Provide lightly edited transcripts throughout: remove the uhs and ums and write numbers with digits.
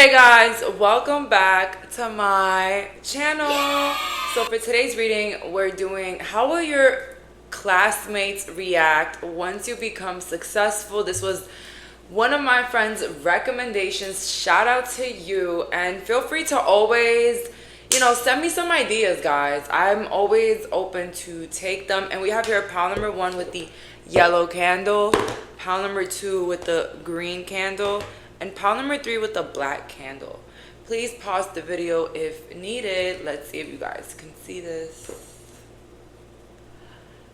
Hey guys, welcome back to my channel. So for today's reading, we're doing how will your classmates react once you become successful. This was one of my friend's recommendations. Shout out to you, and feel free to always, send me some ideas, guys. I'm always open to take them. And we have here pile number 1 with the yellow candle, pile number 2 with the green candle, and pile number 3 with the black candle. Please pause the video if needed. Let's see if you guys can see this.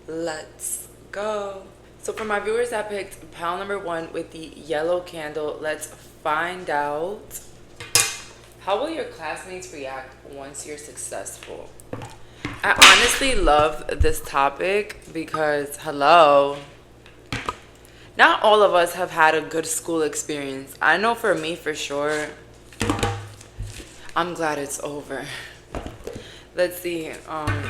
Let's go. So for my viewers that picked pile number 1 with the yellow candle, let's find out how will your classmates react once you're successful. I honestly love this topic because, hello, not all of us have had a good school experience. I know for me, for sure, I'm glad it's over. Let's see. How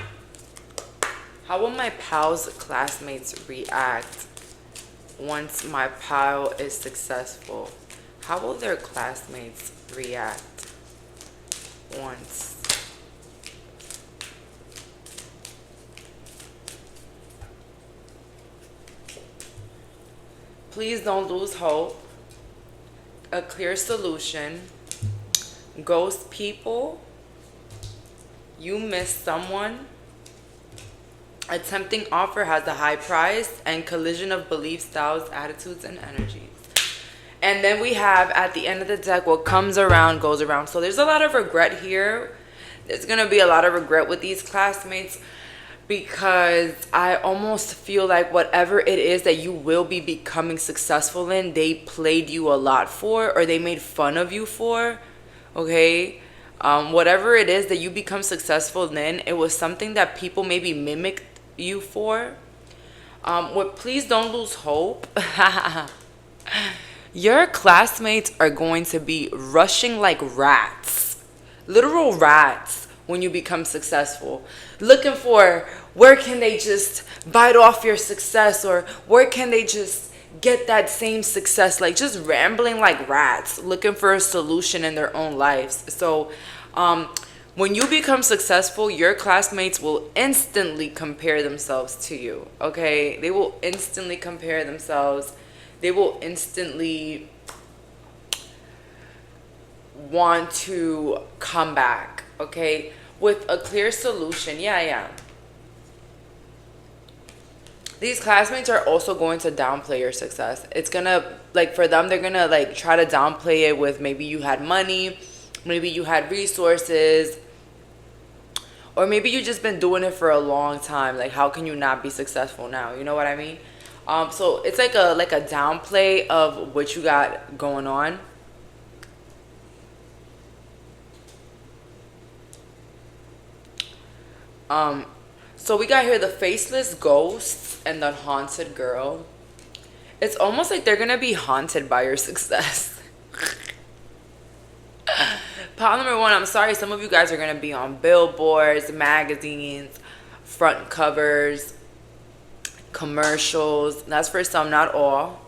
will my pal's classmates react once my pal is successful? How will their classmates react once? Please don't lose hope. A clear solution. Ghost people. You missed someone. A tempting offer has a high price. And collision of belief styles, attitudes, and energies. And then we have at the end of the deck, what comes around goes around. So there's a lot of regret here. There's going to be a lot of regret with these classmates, because I almost feel like whatever it is that you will be becoming successful in, they played you a lot for, or they made fun of you for, okay? Whatever it is that you become successful in, it was something that people maybe mimicked you for. Please don't lose hope. Your classmates are going to be rushing like rats, literal rats, when you become successful, looking for where can they just bite off your success, or where can they just get that same success, like just rambling like rats, looking for a solution in their own lives. So when you become successful, your classmates will instantly compare themselves to you, okay? They will instantly compare themselves. They will instantly want to come back, okay, with a clear solution. Yeah. These classmates are also going to downplay your success. It's gonna, like, for them, they're gonna like try to downplay it with maybe you had money, maybe you had resources, or maybe you just been doing it for a long time. Like, how can you not be successful now? You know what I mean? So it's like a downplay of what you got going on. So we got here the faceless ghosts and the haunted girl. It's almost like they're gonna be haunted by your success. Pile number 1, I'm sorry, some of you guys are gonna be on billboards, magazines, front covers, commercials. That's for some, not all.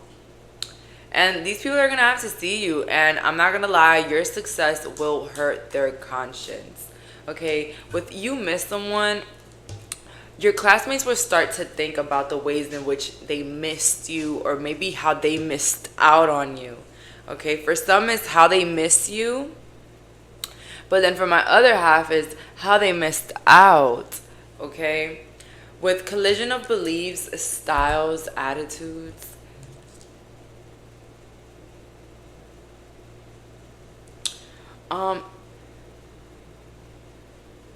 And these people are gonna have to see you, and I'm not gonna lie, your success will hurt their conscience. Okay, with you miss someone, your classmates will start to think about the ways in which they missed you, or maybe how they missed out on you. Okay, for some it's how they miss you, but then for my other half is how they missed out. Okay, with collision of beliefs, styles, attitudes.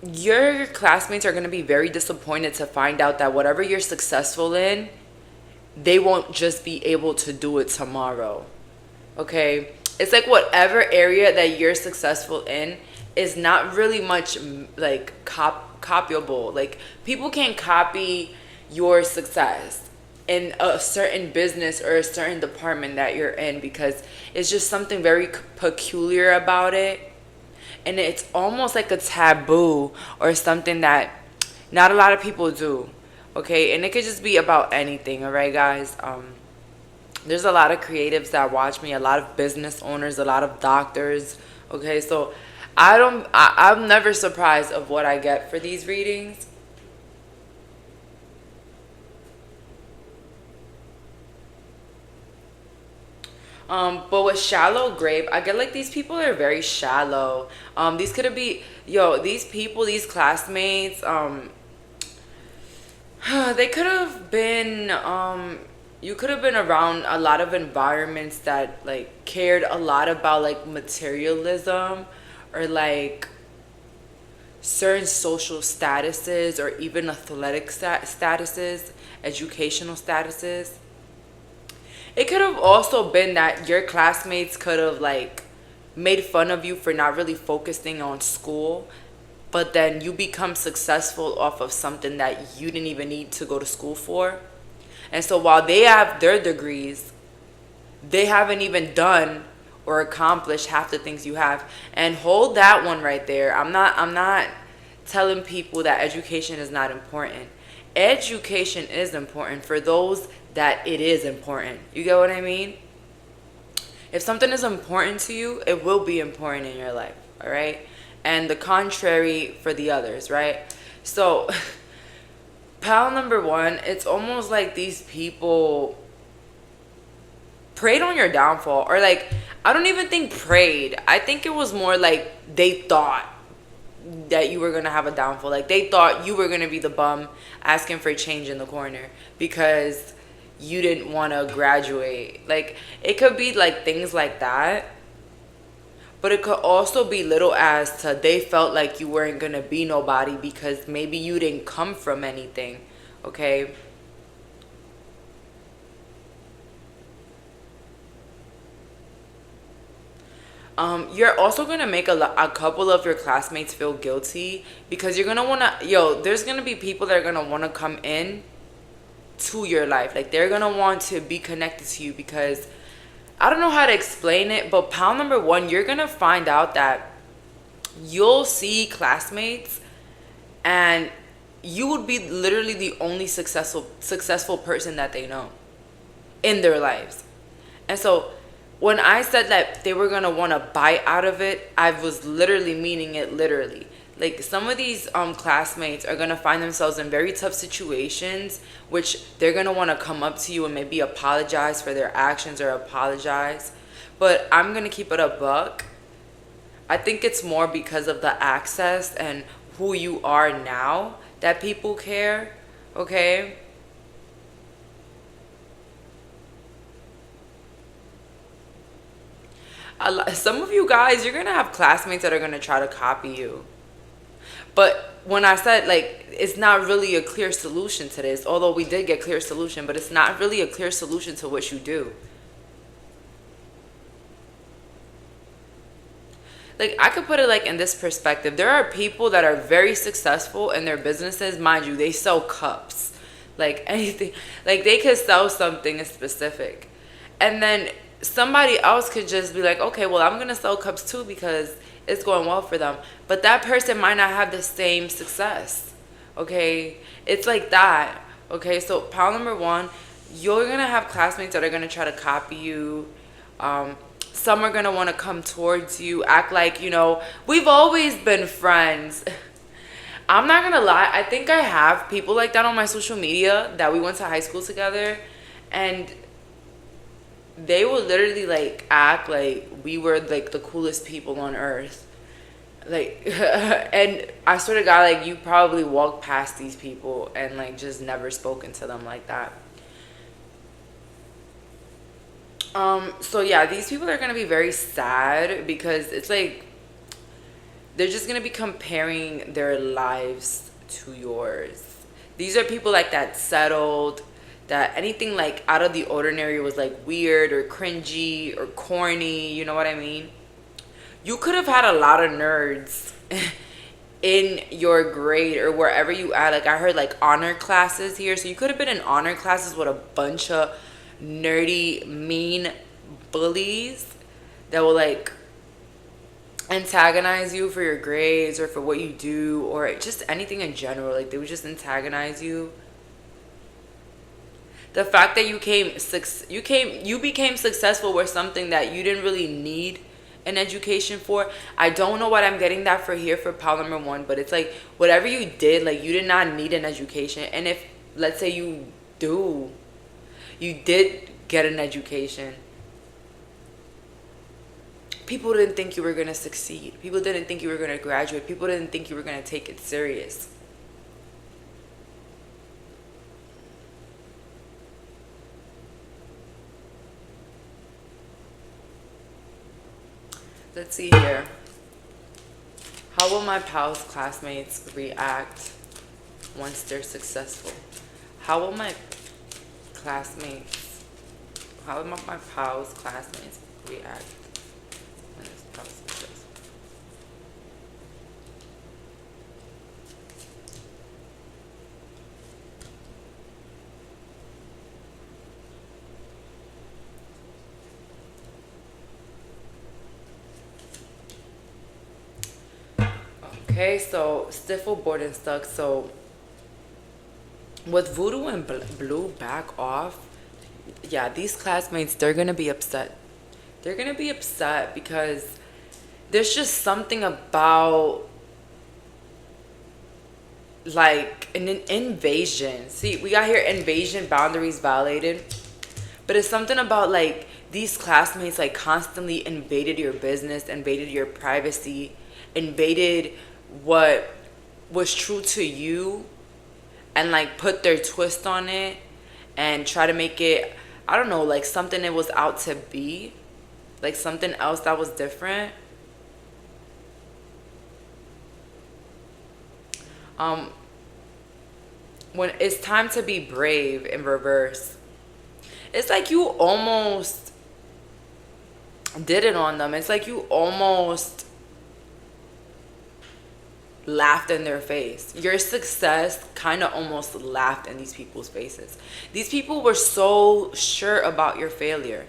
Your classmates are going to be very disappointed to find out that whatever you're successful in, they won't just be able to do it tomorrow. Okay? It's like whatever area that you're successful in is not really much like copyable. Like, people can't copy your success in a certain business or a certain department that you're in, because it's just something very peculiar about it. And it's almost like a taboo or something that not a lot of people do. Okay, and it could just be about anything. All right, guys. There's a lot of creatives that watch me, a lot of business owners, a lot of doctors. Okay, so I'm never surprised of what I get for these readings. But with shallow grave, I get like these people are very shallow. These could be, yo, these people, these classmates, they could have been, you could have been around a lot of environments that like cared a lot about like materialism, or like certain social statuses, or even athletic statuses, educational statuses. It could have also been that your classmates could have like made fun of you for not really focusing on school, but then you become successful off of something that you didn't even need to go to school for. And so while they have their degrees, they haven't even done or accomplished half the things you have. And hold that one right there. I'm not telling people that education is not important. Education is important for those that it is important. You get what I mean? If something is important to you, it will be important in your life, all right? And the contrary for the others, right? So, pal number one, it's almost like these people preyed on your downfall. Or like, I don't even think prayed. I think it was more like they thought that you were going to have a downfall. Like they thought you were going to be the bum asking for change in the corner because you didn't want to graduate. Like it could be like things like that. But it could also be little as to they felt like you weren't going to be nobody because maybe you didn't come from anything. Okay? You're also gonna make a couple of your classmates feel guilty because you're gonna wanna, there's gonna be people that are gonna wanna come in to your life. Like they're gonna want to be connected to you because I don't know how to explain it, but pound number one, you're gonna find out that you'll see classmates and you would be literally the only successful person that they know in their lives. And so when I said that they were going to want to bite out of it, I was literally meaning it literally. Like some of these classmates are going to find themselves in very tough situations, which they're going to want to come up to you and maybe apologize for their actions or apologize. But I'm going to keep it a buck. I think it's more because of the access and who you are now that people care, okay? Some of you guys, you're going to have classmates that are going to try to copy you. But when I said, like, it's not really a clear solution to this, although we did get clear solution, but it's not really a clear solution to what you do. Like, I could put it like in this perspective. There are people that are very successful in their businesses. Mind you, they sell cups. Like, anything. Like, they could sell something specific. And then somebody else could just be like, okay, well, I'm going to sell cups too because it's going well for them. But that person might not have the same success. Okay? It's like that. Okay? So, pound number one, you're going to have classmates that are going to try to copy you. Some are going to want to come towards you, act like, we've always been friends. I'm not going to lie. I think I have people like that on my social media that we went to high school together. And they would literally like act like we were like the coolest people on earth. Like, and I swear to God, like you probably walked past these people and like just never spoken to them like that. So yeah, these people are gonna be very sad because it's like they're just gonna be comparing their lives to yours. These are people like that settled, that anything like out of the ordinary was like weird or cringy or corny, you know what I mean? You could have had a lot of nerds in your grade or wherever you at. Like I heard like honor classes here, so you could have been in honor classes with a bunch of nerdy, mean bullies that will like antagonize you for your grades or for what you do or just anything in general. Like they would just antagonize you. The fact that you became successful with something that you didn't really need an education for. I don't know what I'm getting that for here for pile number one, but it's like whatever you did, like you did not need an education. And if let's say you did get an education, people didn't think you were gonna succeed. People didn't think you were gonna graduate. People didn't think you were gonna take it serious. Let's see here. How will my pals classmates react once they're successful? How will my classmates, how will my pals classmates react when this pals successful? Okay, so stiffle, bored, and stuck. So with voodoo and blue back off, yeah, these classmates, they're gonna be upset. They're gonna be upset because there's just something about like an invasion. See, we got here invasion, boundaries violated, but it's something about like these classmates like constantly invaded your business, invaded your privacy, invaded what was true to you, and like put their twist on it and try to make it, I don't know, like something it was out to be, like something else that was different. um when it's time to be brave in reverse, it's like you almost did it on them. It's like you almost laughed in their face. Your success kind of almost laughed in these people's faces. These people were so sure about your failure.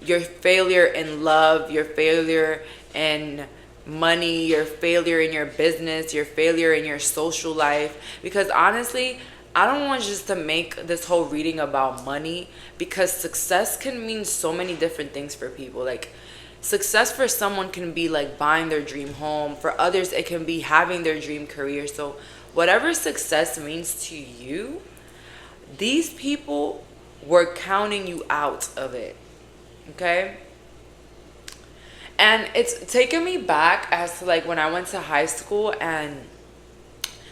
Your failure in love, your failure in money, your failure in your business, your failure in your social life. Because honestly, I don't want just to make this whole reading about money, because success can mean so many different things for people. Like success for someone can be like buying their dream home. For others, it can be having their dream career. So whatever success means to you, these people were counting you out of it. Okay? And it's taken me back as to like when I went to high school. And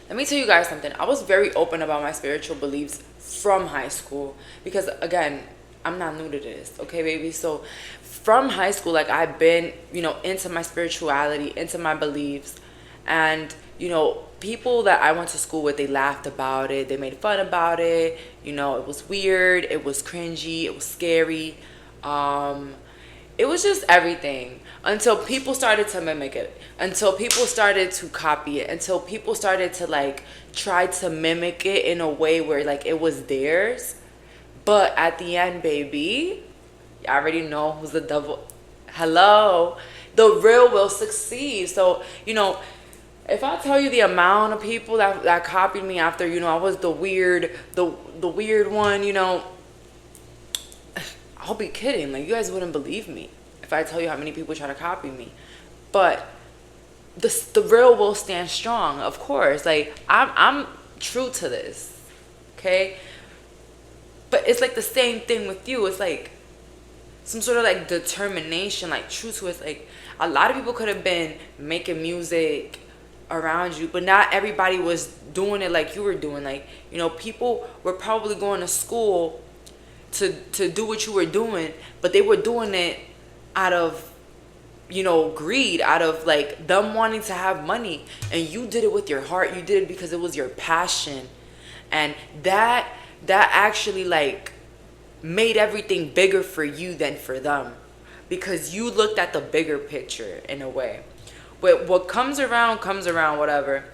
let me tell you guys something. I was very open about my spiritual beliefs from high school, because again, I'm not new to this, okay, baby? So from high school, like I've been, into my spirituality, into my beliefs. And, people that I went to school with, they laughed about it. They made fun about it. It was weird. It was cringy. It was scary. It was just everything, until people started to mimic it, until people started to copy it, until people started to like try to mimic it in a way where like it was theirs. But at the end, baby, you already know who's the devil. Hello, the real will succeed. So if I tell you the amount of people that copied me after, I was the weird one, I'll be kidding. Like, you guys wouldn't believe me if I tell you how many people try to copy me. But the real will stand strong, of course. Like, I'm true to this, okay? But it's like the same thing with you. It's like some sort of like determination, like true to it. It's like a lot of people could have been making music around you, but not everybody was doing it like you were doing. Like, people were probably going to school to do what you were doing, but they were doing it out of greed, out of like them wanting to have money. And you did it with your heart. You did it because it was your passion. And that actually like made everything bigger for you than for them, because you looked at the bigger picture in a way. But what comes around, whatever.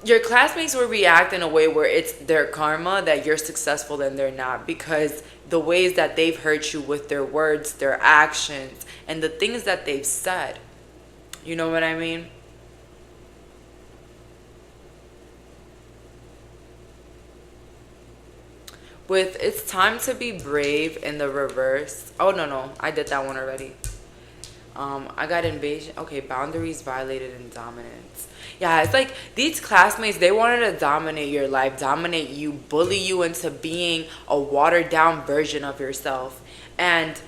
Your classmates will react in a way where it's their karma that you're successful and they're not, because the ways that they've hurt you with their words, their actions, and the things that they've said. You know what I mean? With it's time to be brave in the reverse. Oh, no, I did that one already. I got invasion. Okay, boundaries violated and dominance. Yeah, it's like these classmates, they wanted to dominate your life, dominate you, bully you into being a watered down version of yourself. And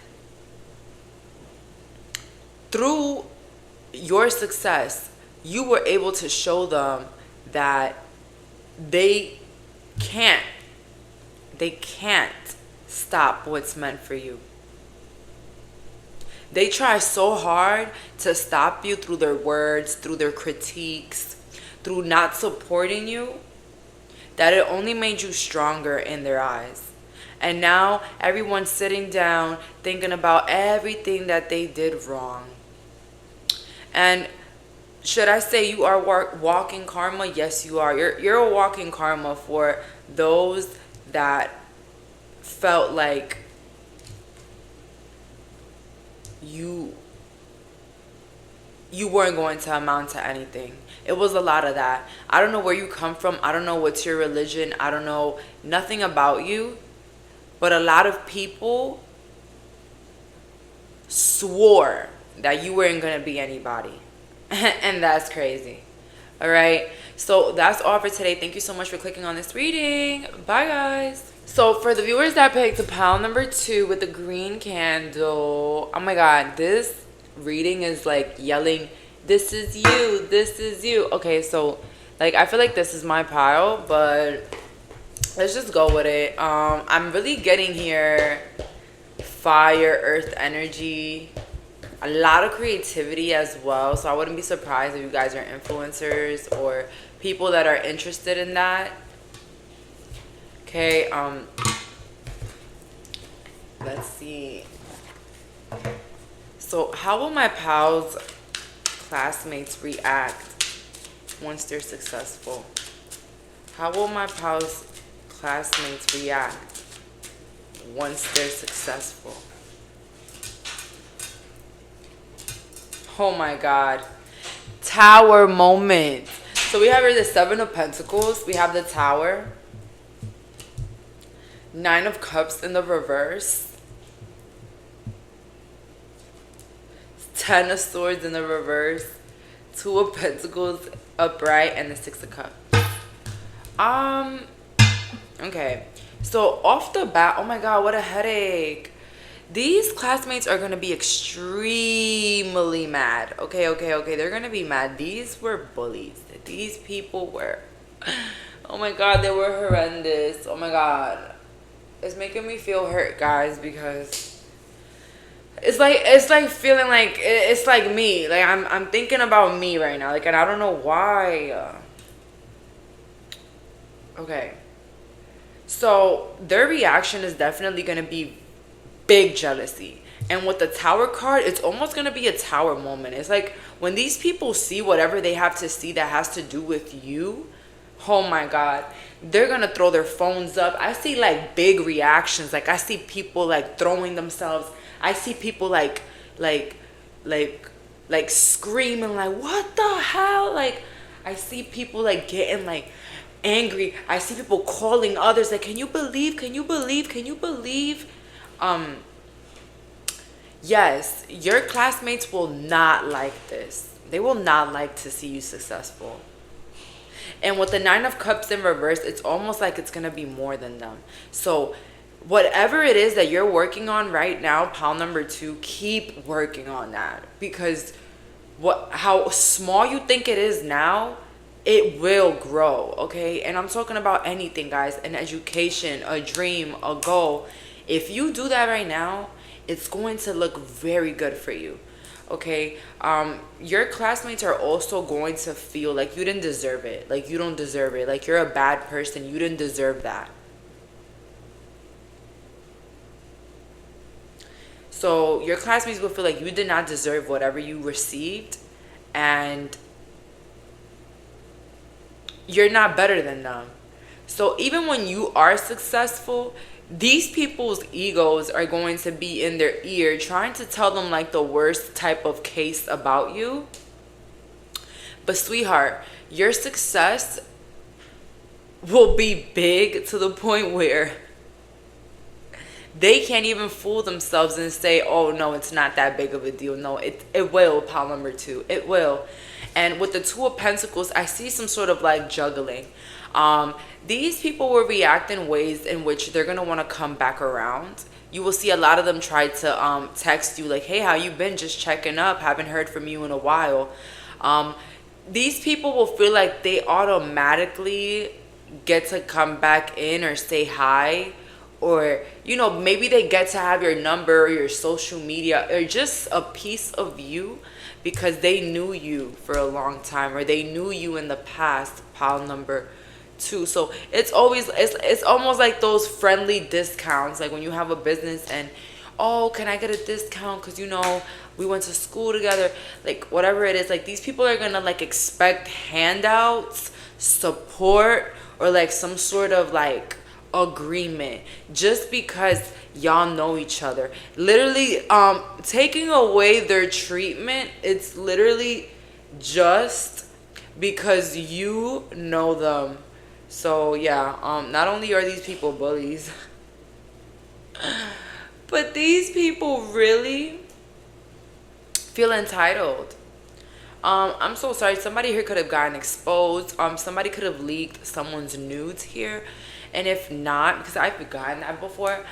through your success, you were able to show them that they can't, they can't stop what's meant for you. They try so hard to stop you through their words, through their critiques, through not supporting you, that it only made you stronger in their eyes. And now everyone's sitting down thinking about everything that they did wrong. And should I say you are walking karma? Yes, you are. You're a walking karma for those that felt like you weren't going to amount to anything. It was a lot of that. I don't know where you come from. I don't know what's your religion. I don't know nothing about you. But a lot of people swore that you weren't going to be anybody. And that's crazy. All right. So that's all for today. Thank you so much for clicking on this reading. Bye, guys. So for the viewers that picked pile number 2 with the green candle, oh my God, this reading is like yelling, this is you, this is you. Okay, so like I feel like this is my pile, but let's just go with it. I'm really getting here fire, earth energy, a lot of creativity as well. So I wouldn't be surprised if you guys are influencers or people that are interested in that. Okay, let's see. So how will my pals, classmates react once they're successful? How will my pals, classmates react once they're successful? Oh my God. Tower moment. So we have here the 7 of Pentacles. We have the Tower. 9 of Cups in the reverse. 10 of Swords in the reverse. 2 of Pentacles upright, and the 6 of Cups. Okay. So off the bat, oh my God, what a headache. These classmates are going to be extremely mad. Okay. They're going to be mad. These were bullies. These people were, oh my God, they were horrendous. Oh my God. It's making me feel hurt, guys, because it's like feeling like it's like me. Like I'm thinking about me right now. Like, and I don't know why. Okay. So their reaction is definitely going to be big jealousy. And with the Tower card, it's almost going to be a Tower moment. It's like when these people see whatever they have to see that has to do with you, oh my God, they're going to throw their phones up. I see like big reactions. Like I see people like throwing themselves. I see people like screaming like, what the hell? Like I see people like getting like angry. I see people calling others like, can you believe? Yes, your classmates will not like this. They will not like to see you successful. And with the 9 of Cups in reverse, it's almost like it's going to be more than them. So whatever it is that you're working on right now, pile number 2, keep working on that. Because how small you think it is now, it will grow, okay? And I'm talking about anything, guys. An education, a dream, a goal. If you do that right now, it's going to look very good for you, okay? Your classmates are also going to feel like you didn't deserve it. Like you don't deserve it. Like you're a bad person. You didn't deserve that. So your classmates will feel like you did not deserve whatever you received, and you're not better than them. So even when you are successful, these people's egos are going to be in their ear trying to tell them like the worst type of case about you. But sweetheart, your success will be big to the point where they can't even fool themselves and say, oh no, it's not that big of a deal. No, it will, pile number two. It will. And with the Two of Pentacles, I see some sort of like juggling. These people will react in ways in which they're gonna want to come back around. You will see a lot of them try to text you like, hey, how you been? Just checking up. Haven't heard from you in a while. These people will feel like they automatically get to come back in or say hi, or maybe they get to have your number or your social media or just a piece of you because they knew you for a long time or they knew you in the past, pile number two. So it's almost like those friendly discounts, like when you have a business and, oh, can I get a discount because we went to school together, like whatever it is. Like these people are gonna like expect handouts, support, or like some sort of like agreement just because y'all know each other. Literally taking away their treatment, it's literally just because you know them. So yeah, not only are these people bullies, but these people really feel entitled. I'm so sorry. Somebody here could have gotten exposed. Somebody could have leaked someone's nudes here. And if not, because I've gotten that before,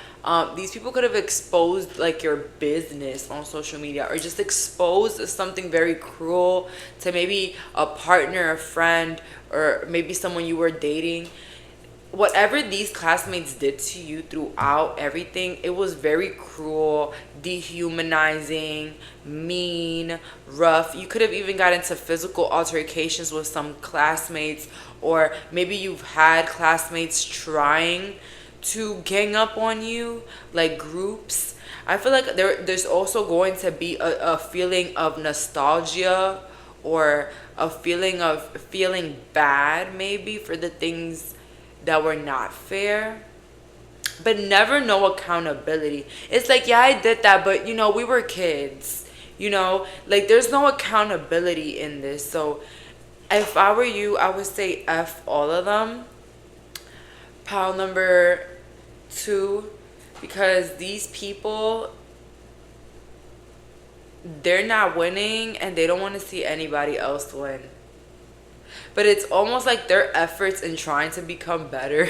these people could have exposed like your business on social media or just exposed something very cruel to maybe a partner, a friend, or maybe someone you were dating. Whatever these classmates did to you throughout everything, it was very cruel, dehumanizing, mean, rough. You could have even got into physical altercations with some classmates, or maybe you've had classmates trying to gang up on you, like groups. I feel like there's also going to be a feeling of nostalgia or a feeling of feeling bad maybe for the things that were not fair, but never no accountability. It's like, yeah, I did that, but we were kids, like there's no accountability in this. So if I were you, I would say F all of them, pile number two, because these people, they're not winning and they don't want to see anybody else win. But it's almost like their efforts in trying to become better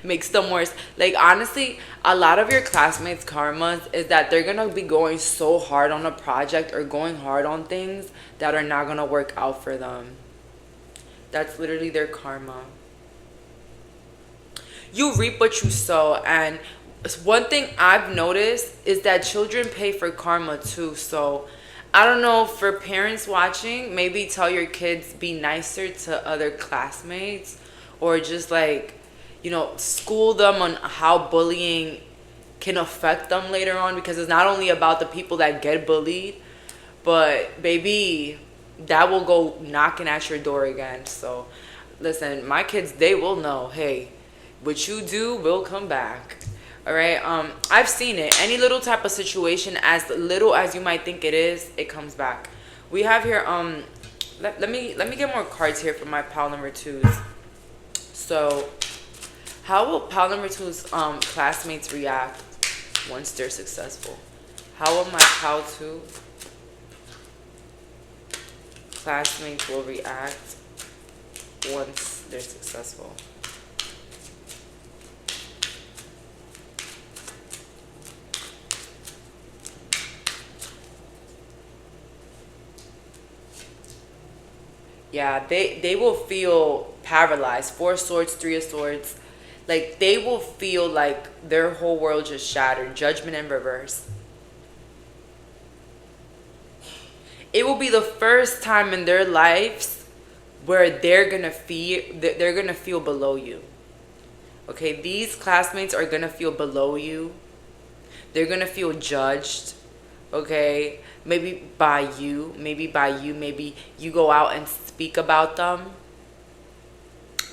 makes them worse. Like, honestly, a lot of your classmates' karmas is that they're going to be going so hard on a project or going hard on things that are not going to work out for them. That's literally their karma. You reap what you sow. And one thing I've noticed is that children pay for karma too. So I don't know, for parents watching, maybe tell your kids be nicer to other classmates, or just like, school them on how bullying can affect them later on, because it's not only about the people that get bullied, but baby, that will go knocking at your door again. So listen, my kids, they will know, hey, what you do will come back. All right. I've seen it. Any little type of situation, as little as you might think it is, it comes back. We have here. Let me get more cards here for my pile number twos. So, how will pile number two's classmates react once they're successful? How will my pile two classmates will react once they're successful? Yeah, they will feel paralyzed. Four of Swords, Three of Swords. Like, they will feel like their whole world just shattered. Judgment in reverse. It will be the first time in their lives where they're gonna feel below you. Okay, these classmates are gonna feel below you. They're gonna feel judged. Okay, maybe by you, maybe you go out and speak about them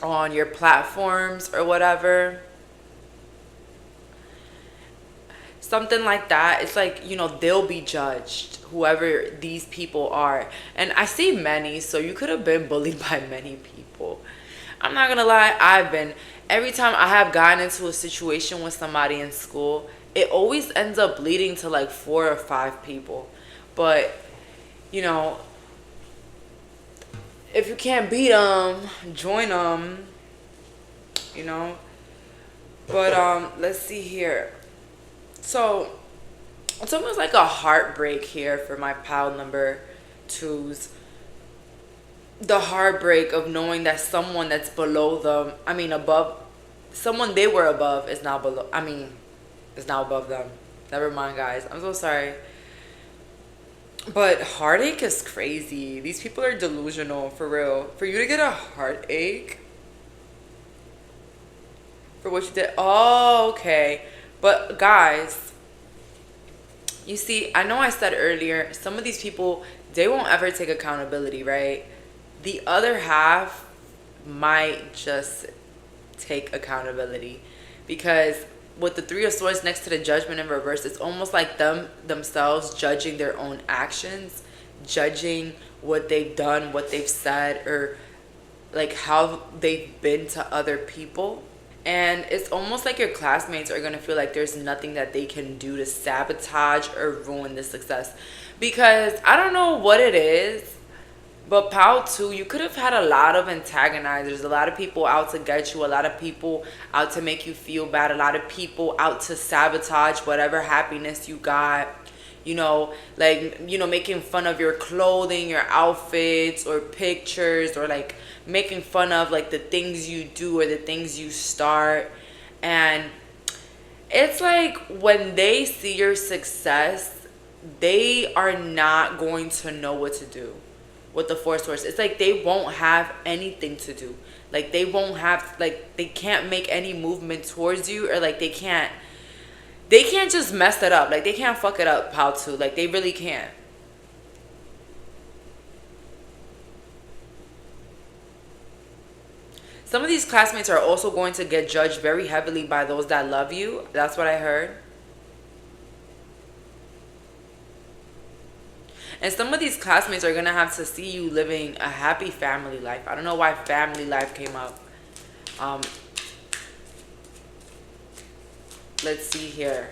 on your platforms or whatever. Something like that. It's like, they'll be judged, whoever these people are. And I see many, so you could have been bullied by many people. I'm not gonna lie, I've been. every time I have gotten into a situation with somebody in school, it always ends up leading to like 4 or 5 people. But, you know, if you can't beat them, join them, you know. But let's see here. So it's almost like a heartbreak here for my pile number twos. The heartbreak of knowing that someone that's below them, I mean above, someone they were above is now below, I mean, is now above them. Never mind, guys. I'm so sorry. But heartache is crazy. These people are delusional, for real. For you to get a heartache for what you did. Oh, okay. But guys, you see, I know I said earlier, some of these people, they won't ever take accountability, right? The other half might just take accountability, because with the Three of Swords next to the Judgment in reverse, it's almost like themselves judging their own actions, judging what they've done, what they've said, or like how they've been to other people. And it's almost like your classmates are going to feel like there's nothing that they can do to sabotage or ruin the success. Because I don't know what it is, but Pal too, you could have had a lot of antagonizers, a lot of people out to get you, a lot of people out to make you feel bad, a lot of people out to sabotage whatever happiness you got. You know, like, you know, making fun of your clothing, your outfits, or pictures, or like making fun of like the things you do or the things you start. And it's like when they see your success, they are not going to know what to do with the Four Swords. It's like they won't have anything to do. Like they won't have, like they can't make any movement towards you, or like they can't just mess it up. Like they can't fuck it up how to. Like they really can't. Some of these classmates are also going to get judged very heavily by those that love you. That's what I heard. And some of these classmates are going to have to see you living a happy family life. I don't know why family life came up. Let's see here.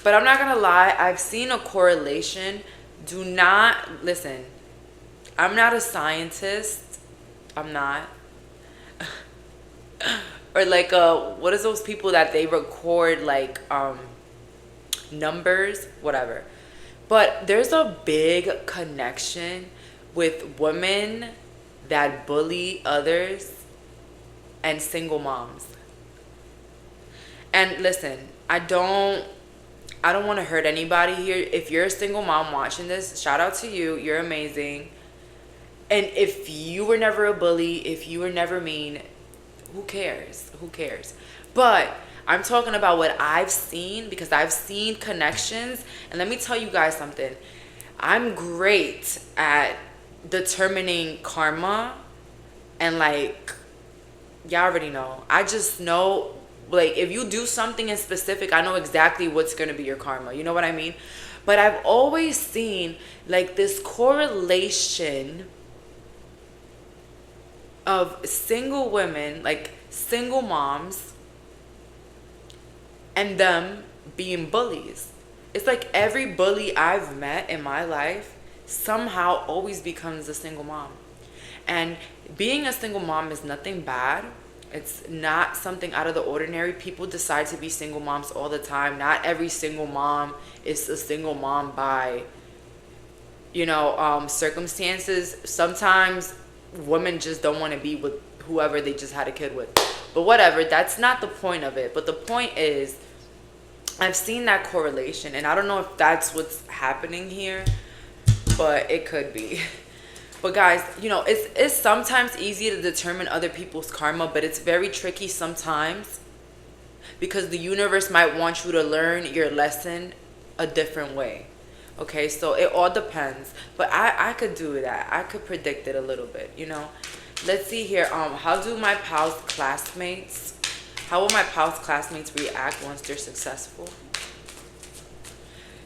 But I'm not going to lie. I've seen a correlation. Do not, listen, I'm not a scientist. I'm not. Or like, what is those people that they record like, numbers, whatever. But there's a big connection with women that bully others and single moms. And listen, I don't want to hurt anybody here. If you're a single mom watching this, shout out to you. You're amazing. And if you were never a bully, if you were never mean, who cares? Who cares? But I'm talking about what I've seen, because I've seen connections. And let me tell you guys something. I'm great at determining karma. And like, y'all already know. I just know, like, if you do something in specific, I know exactly what's going to be your karma. You know what I mean? But I've always seen like this correlation of single women, like single moms, and them being bullies. It's like every bully I've met in my life somehow always becomes a single mom. And being a single mom is nothing bad. It's not something out of the ordinary. People decide to be single moms all the time. Not every single mom is a single mom by, circumstances. Sometimes women just don't want to be with whoever they just had a kid with. But whatever, that's not the point of it. But the point is, I've seen that correlation, and I don't know if that's what's happening here, but it could be. But guys, it's sometimes easy to determine other people's karma, but it's very tricky sometimes, because the universe might want you to learn your lesson a different way. Okay, so it all depends. But I could do that. I could predict it a little bit, Let's see here. How will my pals classmates react once they're successful?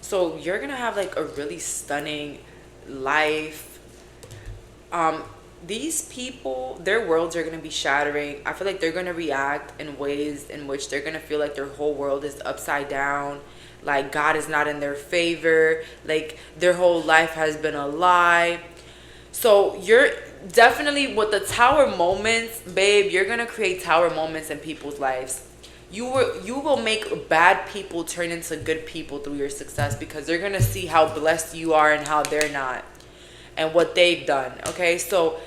So you're gonna have like a really stunning life. these people, their worlds are going to be shattering. I feel like they're going to react in ways in which they're going to feel like their whole world is upside down, like God is not in their favor, like their whole life has been a lie. So you're definitely with the tower moments, babe, you're going to create tower moments in people's lives. You will make bad people turn into good people through your success, because they're going to see how blessed you are and how they're not, and what they've done. Okay, so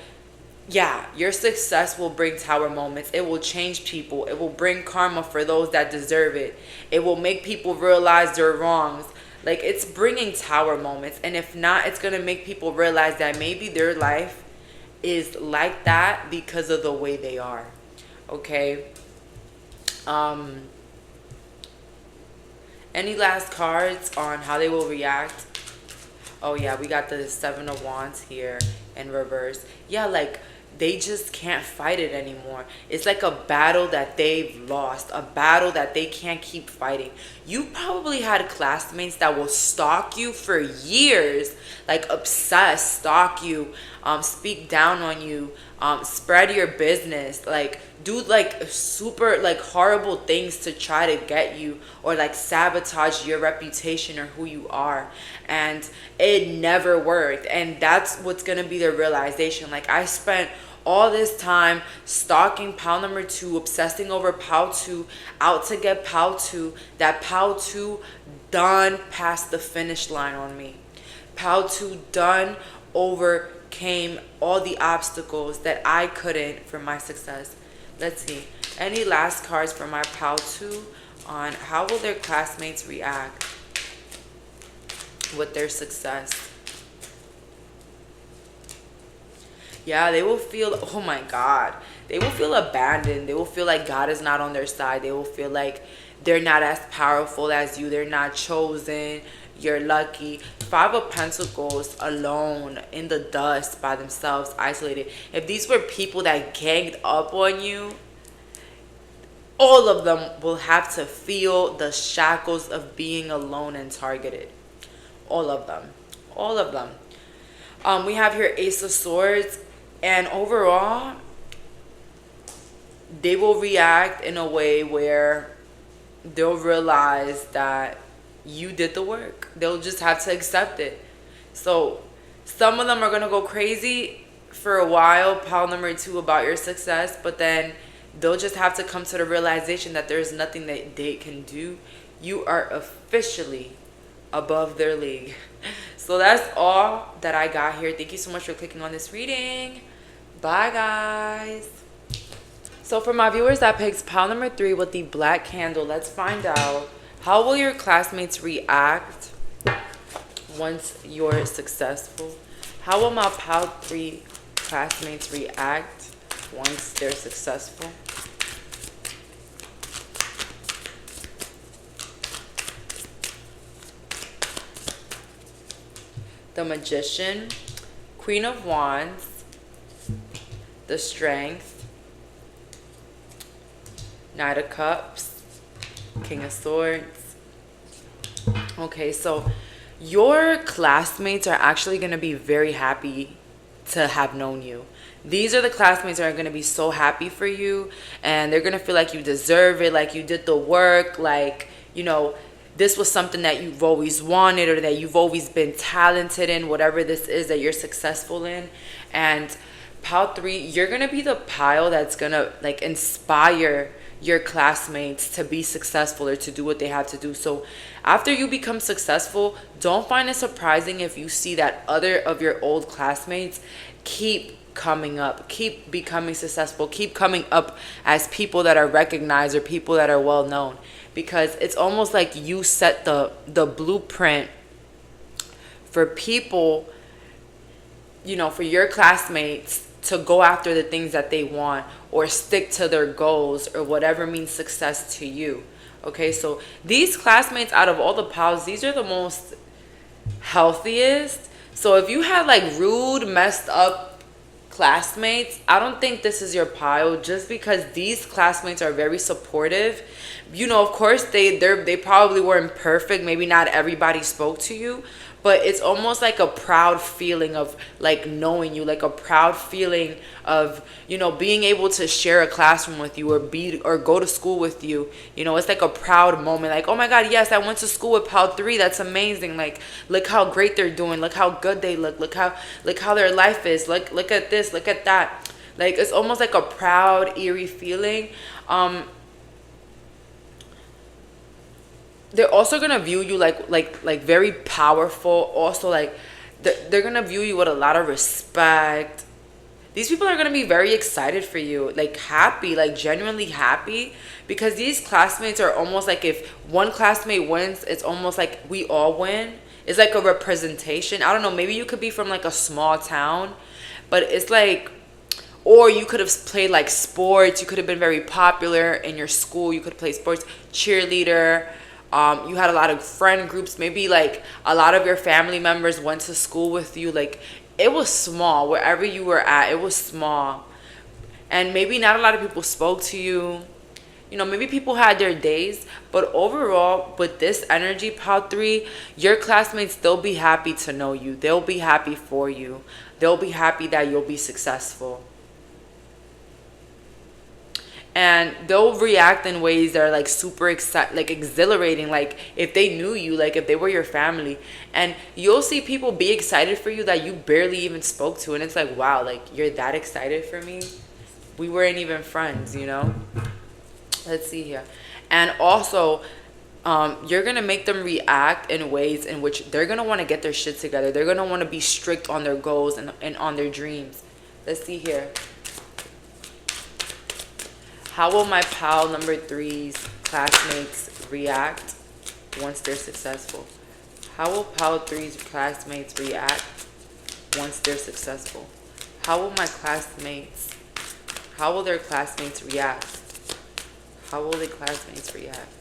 yeah, your success will bring tower moments. It will change people. It will bring karma for those that deserve it. It will make people realize their wrongs. Like, it's bringing tower moments. And if not, it's going to make people realize that maybe their life is like that because of the way they are. Okay. Any last cards on how they will react? Oh yeah, we got the Seven of Wands here in reverse. Yeah, like they just can't fight it anymore. It's like a battle that they've lost, a battle that they can't keep fighting. You probably had classmates that will stalk you for years, like obsess, stalk you, speak down on you, spread your business, like do like super like horrible things to try to get you, or like sabotage your reputation or who you are, and it never worked. And that's what's gonna be the realization. Like, I spent all this time stalking pal number 2, obsessing over pal 2, out to get pal 2. That pal 2 done passed the finish line on me. Pal 2 done overcame all the obstacles that I couldn't for my success. Let's see. Any last cards for my pal 2 on how will their classmates react with their success? Yeah, they will feel, oh my God, they will feel abandoned. They will feel like God is not on their side. They will feel like they're not as powerful as you. They're not chosen. You're lucky. 5 of Pentacles, alone, in the dust, by themselves, isolated. If these were people that ganged up on you, all of them will have to feel the shackles of being alone and targeted. All of them. All of them. We have here Ace of Swords. And overall, they will react in a way where they'll realize that you did the work. They'll just have to accept it. So some of them are going to go crazy for a while, pile number 2, about your success. But then they'll just have to come to the realization that there's nothing that they can do. You are officially above their league. So that's all that I got here. Thank you so much for clicking on this reading. Bye, guys. So for my viewers that picked pile number 3 with the black candle, let's find out, how will your classmates react once you're successful? How will my pile 3 classmates react once they're successful? The Magician, Queen of Wands, the Strength, Knight of Cups, King of Swords. Okay, so your classmates are actually going to be very happy to have known you. These are the classmates that are going to be so happy for you, and they're going to feel like you deserve it, like you did the work, like, you know, this was something that you've always wanted, or that you've always been talented in, whatever this is that you're successful in. And pile 3, you're going to be the pile that's going to like inspire your classmates to be successful or to do what they have to do. So after you become successful, don't find it surprising if you see that other of your old classmates keep coming up, keep becoming successful, keep coming up as people that are recognized or people that are well known. Because it's almost like you set the blueprint for people, you know, for your classmates to go after the things that they want, or stick to their goals, or whatever means success to you. Okay, so these classmates, out of all the piles, these are the most healthiest. So if you had like rude, messed up classmates, I don't think this is your pile, just because these classmates are very supportive. You know, of course, they probably weren't perfect. Maybe not everybody spoke to you, but it's almost like a proud feeling of like knowing you, like a proud feeling of, you know, being able to share a classroom with you, or be, or go to school with you. You know, it's like a proud moment, like, oh my god, yes, I went to school with Pal 3. That's amazing. Like, look how great they're doing, look how good they look how their life is, look at this, look at that. Like, it's almost like a proud, eerie feeling. They're also gonna view you like very powerful. Also, like, they're gonna view you with a lot of respect. These people are gonna be very excited for you, like happy, like genuinely happy, because these classmates are almost like, if one classmate wins, it's almost like we all win. It's like a representation. I don't know, maybe you could be from like a small town, but it's like, or you could have played like sports, you could have been very popular in your school, you could play sports, cheerleader. You had a lot of friend groups. Maybe like a lot of your family members went to school with you. Like, it was small wherever you were at. It was small, and maybe not a lot of people spoke to you. You know, maybe people had their days, but overall, with this energy, Pal 3, your classmates, they'll be happy to know you. They'll be happy for you. They'll be happy that you'll be successful. And they'll react in ways that are like super like exhilarating, like if they knew you, like if they were your family. And you'll see people be excited for you that you barely even spoke to, and it's like, wow, like, you're that excited for me? We weren't even friends, you know? Let's see here. And also, you're gonna make them react in ways in which they're gonna want to get their shit together. They're gonna want to be strict on their goals and on their dreams. Let's see here. How will my pal number 3's classmates react once they're successful? How will pal 3's classmates react once they're successful? How will their classmates react? How will their classmates react?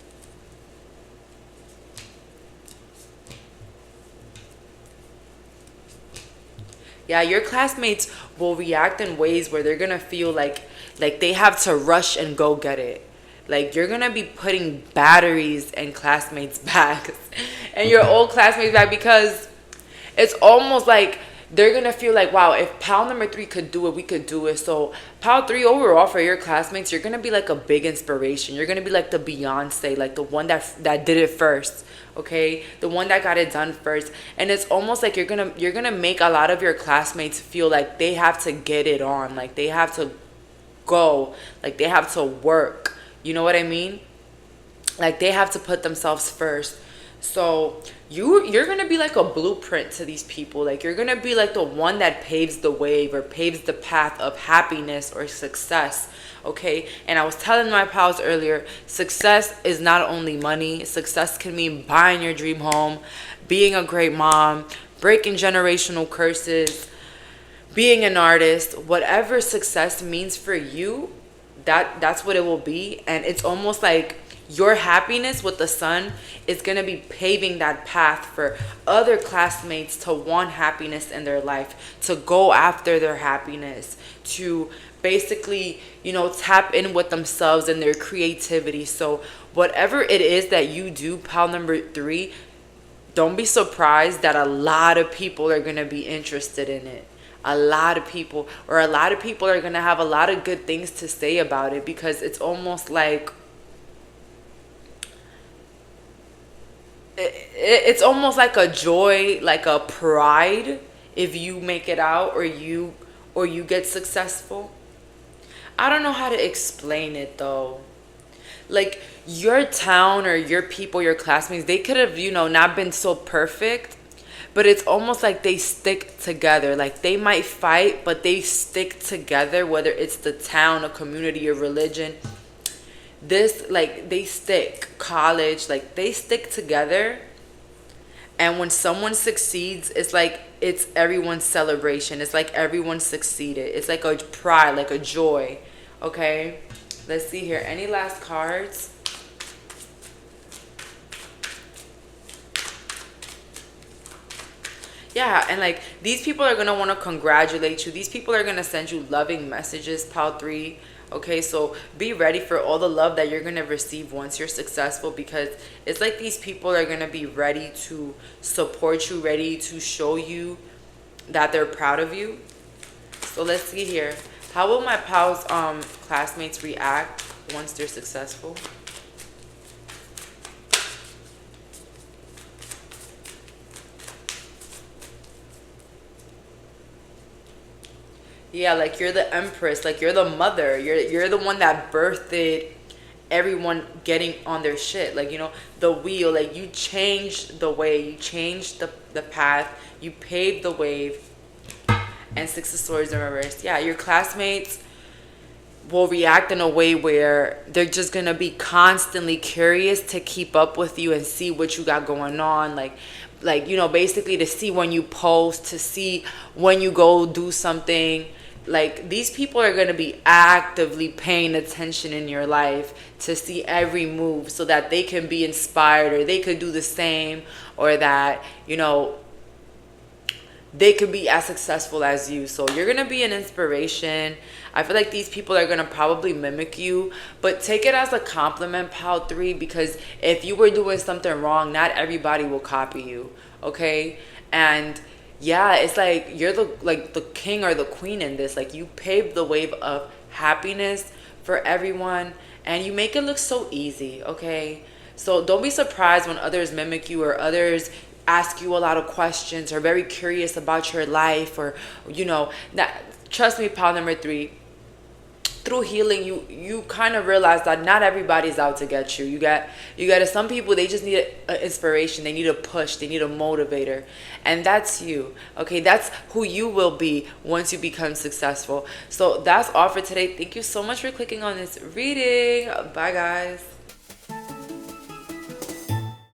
Yeah, your classmates will react in ways where they're gonna feel like they have to rush and go get it. Like, you're gonna be putting batteries in classmates' bags and your old classmates' back, because it's almost like they're gonna feel like, wow, if pal number 3 could do it, we could do it. So pal 3, overall, for your classmates, you're gonna be like a big inspiration. You're gonna be like the Beyonce, like the one that did it first. Okay, the one that got it done first. And it's almost like you're gonna make a lot of your classmates feel like they have to get it on, like they have to go, like they have to work. You know what I mean? Like, they have to put themselves first. So you're gonna be like a blueprint to these people. Like, you're gonna be like the one that paves the wave or paves the path of happiness or success. Okay, and I was telling my pals earlier, success is not only money. Success can mean buying your dream home, being a great mom, breaking generational curses, being an artist. Whatever success means for you, that's what it will be. And it's almost like your happiness with the sun is going to be paving that path for other classmates to want happiness in their life, to go after their happiness, to basically, you know, tap in with themselves and their creativity. So whatever it is that you do, pal number 3, don't be surprised that a lot of people are going to be interested in it. A lot of people are going to have a lot of good things to say about it, because it's almost like it's almost like a joy, like a pride, if you make it out, or you get successful. I don't know how to explain it though. Like, your town or your people, your classmates, they could have, you know, not been so perfect, but it's almost like they stick together. Like, they might fight, but they stick together, whether it's the town, a community, or religion. This, like, they stick. College, like, they stick together. And when someone succeeds, it's like it's everyone's celebration. It's like everyone succeeded. It's like a pride, like a joy. Okay? Let's see here. Any last cards? Yeah, and like, these people are going to want to congratulate you. These people are going to send you loving messages, pal 3. Okay, so be ready for all the love that you're going to receive once you're successful, because it's like these people are going to be ready to support you, ready to show you that they're proud of you. So let's see here. How will my pals classmates react once they're successful? Yeah, like you're the empress, like you're the mother. You're the one that birthed everyone getting on their shit. Like, the wheel, like you changed the way, you changed the path, you paved the wave. And Six of Swords in reverse. Yeah, your classmates will react in a way where they're just gonna be constantly curious to keep up with you and see what you got going on, basically to see when you post, to see when you go do something. Like, these people are going to be actively paying attention in your life to see every move, so that they can be inspired, or they could do the same, or that they could be as successful as you. So you're going to be an inspiration. I feel like these people are going to probably mimic you, but take it as a compliment, pal 3, because if you were doing something wrong, not everybody will copy you, okay? And yeah, it's like you're the king or the queen in this. Like, you paved the wave of happiness for everyone, and you make it look so easy, okay? So don't be surprised when others mimic you, or others ask you a lot of questions, or very curious about your life, or that. Trust me, pal number 3, through healing, you kind of realize that not everybody's out to get you. You got some people, they just need an inspiration, they need a push, they need a motivator, and that's you. Okay, that's who you will be once you become successful. So that's all for today. Thank you so much for clicking on this reading. Bye, guys.